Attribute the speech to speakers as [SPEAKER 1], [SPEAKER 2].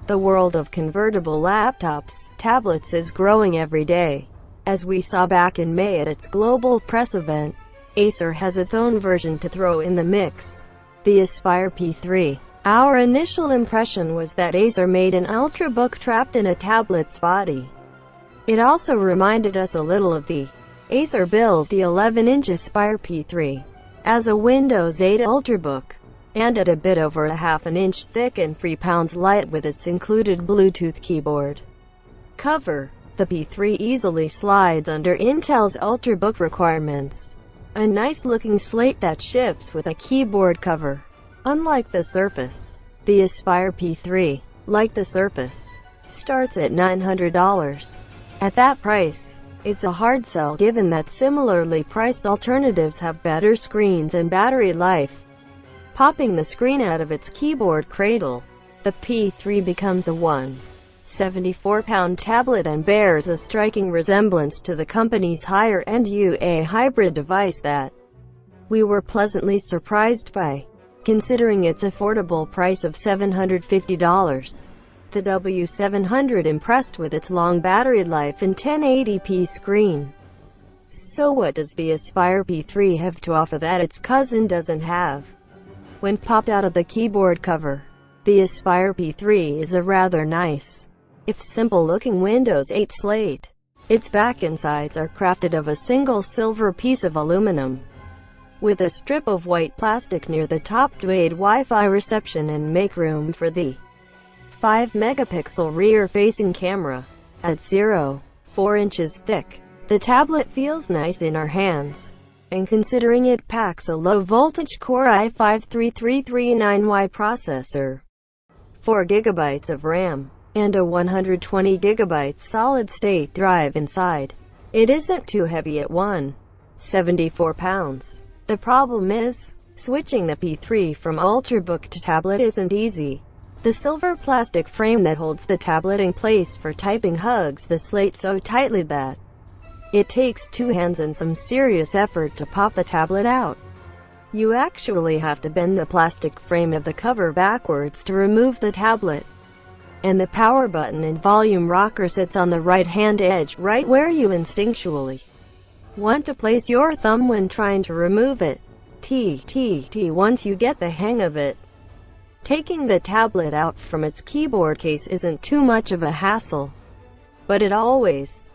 [SPEAKER 1] The world of convertible laptops, tablets is growing every day. As we saw back in May at its global press event, Acer has its own version to throw in the mix, the Aspire P3. Our initial impression was that Acer made an ultrabook trapped in a tablet's body. It also reminded us a little of the Acer builds the 11-inch Aspire P3 as a Windows 8 ultrabook, and at a bit over a half an inch thick and 3 pounds light with its included Bluetooth keyboard cover. The P3 easily slides under Intel's ultrabook requirements. A nice-looking slate that ships with a keyboard cover. Unlike the Surface, the Aspire P3, like the Surface, starts at $900. At that price, it's a hard sell given that similarly priced alternatives have better screens and battery life. Popping the screen out of its keyboard cradle, the P3 becomes a 174-pound tablet and bears a striking resemblance to the company's higher-end UA hybrid device that we were pleasantly surprised by, considering its affordable price of $750. The W700 impressed with its long battery life and 1080p screen. So what does the Aspire P3 have to offer that its cousin doesn't have? When popped out of the keyboard cover, the Aspire P3 is a rather nice, if simple-looking Windows 8 slate. Its back and sides are crafted of a single silver piece of aluminum, with a strip of white plastic near the top to aid Wi-Fi reception and make room for the 5-megapixel rear-facing camera. At 0.4 inches thick, the tablet feels nice in our hands. And considering it packs a low-voltage Core i5-3339Y processor, 4 GB of RAM, and a 120 GB solid-state drive inside, it isn't too heavy at 174 pounds. The problem is, switching the P3 from ultrabook to tablet isn't easy. The silver plastic frame that holds the tablet in place for typing hugs the slate so tightly that it takes 2 hands and some serious effort to pop the tablet out. You actually have to bend the plastic frame of the cover backwards to remove the tablet. And the power button and volume rocker sits on the right-hand edge, right where you instinctually want to place your thumb when trying to remove it. Once you get the hang of it, taking the tablet out from its keyboard case isn't too much of a hassle. But it always